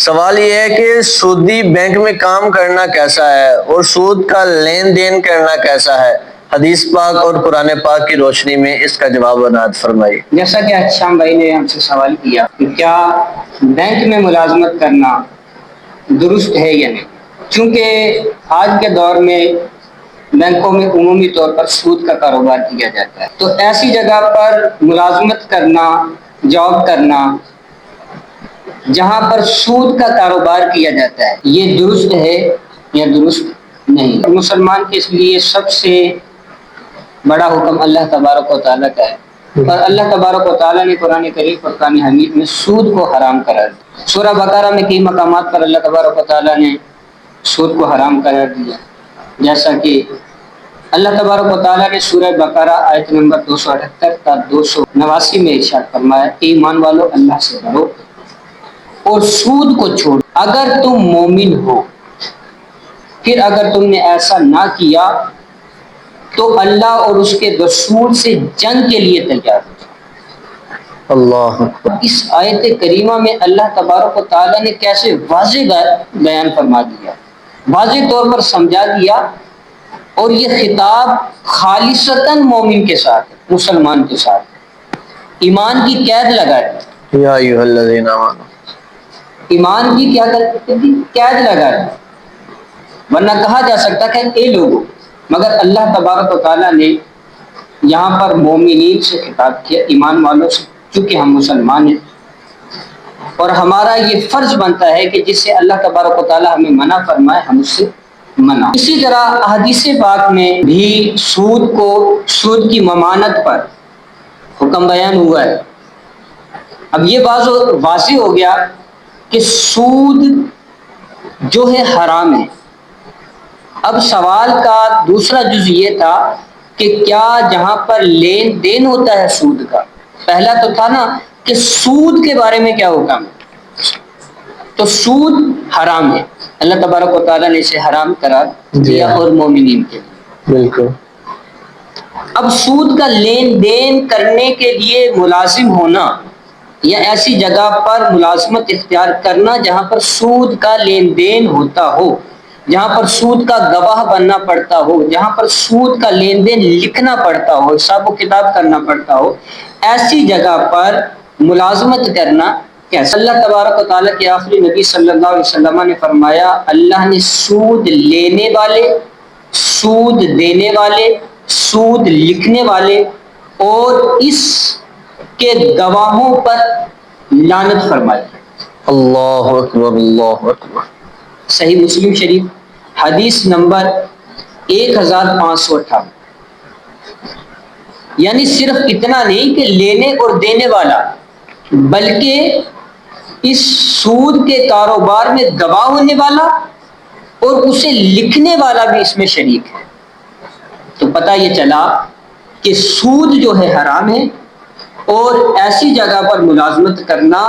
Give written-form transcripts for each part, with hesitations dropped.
سوال یہ ہے کہ سودی بینک میں کام کرنا کیسا ہے اور سود کا لین دین کرنا کیسا ہے؟ حدیث پاک اور قرآن پاک کی روشنی میں اس کا جواب عنایت فرمائی۔ جیسا کہ اچھام بھائی نے ہم سے سوال کیا کہ کیا بینک میں ملازمت کرنا درست ہے یا نہیں، چونکہ آج کے دور میں بینکوں میں عمومی طور پر سود کا کاروبار کیا جاتا ہے، تو ایسی جگہ پر ملازمت کرنا، جاب کرنا جہاں پر سود کا کاروبار کیا جاتا ہے، یہ درست ہے یا درست نہیں؟ مسلمان کے لیے سب سے بڑا حکم اللہ تبارک و تعالیٰ کا ہے، اور اللہ تبارک و تعالیٰ نے قرآن کریم فرقان حمید میں سود کو حرام قرار دیا۔ سورہ بقرہ میں کئی مقامات پر اللہ تبارک و تعالیٰ نے سود کو حرام قرار دیا، جیسا کہ اللہ تبارک و تعالیٰ نے سورہ بقرہ آیت نمبر 278 تا 289 میں ارشاد فرمایا، ایمان والو اللہ سے ڈرو اور سود کو چھوڑ اگر تم مومن ہو، پھر اگر تم نے ایسا نہ کیا تو اللہ اور اس کے رسول سے جنگ کے لیے تیار ہو۔ اللہ اس آیت کریمہ میں اللہ تبارک و تعالیٰ نے کیسے واضح بیان فرما دیا، واضح طور پر سمجھا دیا، اور یہ خطاب خالصتاً مومن کے ساتھ، مسلمان کے ساتھ ایمان کی قید لگا دی۔ یا ایھا الذین آمنوا، ایمان کی کیا قید لگا دی، ورنہ کہا جا سکتا کہ اے لوگوں، مگر اللہ تبارک و تعالیٰ نے یہاں پر مومنین سے خطاب کیا، ایمان والوں سے، چونکہ ہم مسلمان ہیں اور ہمارا یہ فرض بنتا ہے کہ جس سے اللہ تبارک و تعالیٰ ہمیں منع فرمائے ہم اس سے منع۔ اسی طرح حدیث پاک میں بھی سود کی ممانعت پر حکم بیان ہوا ہے۔ اب یہ واضح ہو گیا کہ سود جو ہے حرام ہے۔ اب سوال کا دوسرا جز یہ تھا کہ کیا جہاں پر لین دین ہوتا ہے سود کا، پہلا تو تھا نا کہ سود کے بارے میں کیا حکم ہے، تو سود حرام ہے، اللہ تبارک و تعالیٰ نے اسے حرام قرار دیا اور مومنین کے لیے۔ بالکل۔ اب سود کا لین دین کرنے کے لیے ملازم ہونا یا ایسی جگہ پر ملازمت اختیار کرنا جہاں پر سود کا لین دین ہوتا ہو، جہاں پر سود کا گواہ بننا پڑتا ہو، جہاں پر سود کا لین دین لکھنا پڑتا ہو، حساب و کتاب کرنا پڑتا ہو، ایسی جگہ پر ملازمت کرنا کیسا؟ اللہ تبارک و تعالیٰ کے آخری نبی صلی اللہ علیہ وسلم نے فرمایا، اللہ نے سود لینے والے، سود دینے والے، سود لکھنے والے اور اس کے گواہوں پر لعنت فرمائی۔ اللہ اکبر، اللہ اکبر۔ صحیح مسلم شریف حدیث نمبر 1558۔ یعنی صرف اتنا نہیں کہ لینے اور دینے والا، بلکہ اس سود کے کاروبار میں گواہ ہونے والا اور اسے لکھنے والا بھی اس میں شریک ہے۔ تو پتہ یہ چلا کہ سود جو ہے حرام ہے، اور ایسی جگہ پر ملازمت کرنا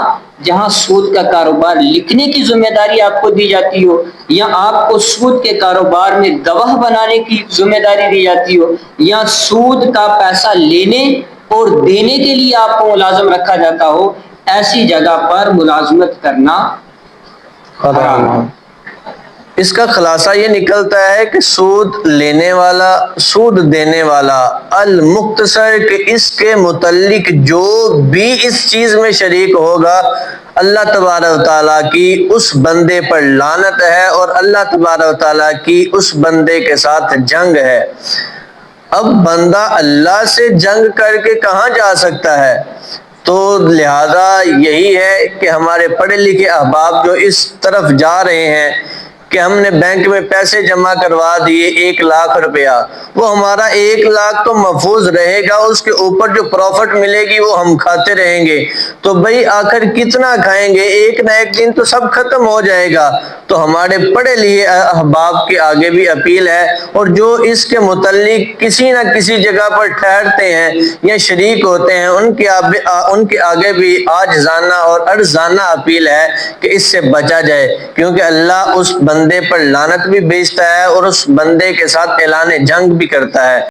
جہاں سود کا کاروبار لکھنے کی ذمہ داری آپ کو دی جاتی ہو، یا آپ کو سود کے کاروبار میں گواہ بنانے کی ذمہ داری دی جاتی ہو، یا سود کا پیسہ لینے اور دینے کے لیے آپ کو ملازم رکھا جاتا ہو، ایسی جگہ پر ملازمت کرنا حرام ہے۔ اس کا خلاصہ یہ نکلتا ہے کہ سود لینے والا، سود دینے والا، المختصر کہ اس کے متعلق جو بھی اس چیز میں شریک ہوگا، اللہ تبارک و تعالیٰ کی اس بندے پر لعنت ہے اور اللہ تبارک و تعالیٰ کی اس بندے کے ساتھ جنگ ہے۔ اب بندہ اللہ سے جنگ کر کے کہاں جا سکتا ہے؟ تو لہذا یہی ہے کہ ہمارے پڑھے لکھے احباب جو اس طرف جا رہے ہیں کہ ہم نے بینک میں پیسے جمع کروا دیے 1,00,000 روپیہ، وہ ہمارا 1,00,000 تو محفوظ رہے گا، اس کے اوپر جو پروفٹ ملے گی وہ ہم کھاتے رہیں گے، تو بھئی آخر کتنا کھائیں گے، ایک نہ ایک دن تو سب ختم ہو جائے گا۔ تو ہمارے پڑھے لکھے احباب کے آگے بھی اپیل ہے، اور جو اس کے متعلق کسی نہ کسی جگہ پر ٹھہرتے ہیں یا شریک ہوتے ہیں، ان کے آگے بھی عاجزانہ اور عرضانہ اپیل ہے کہ اس سے بچا جائے، کیونکہ اللہ اس بندے پر لعنت بھی بھیجتا ہے اور اس بندے کے ساتھ اعلان جنگ بھی کرتا ہے۔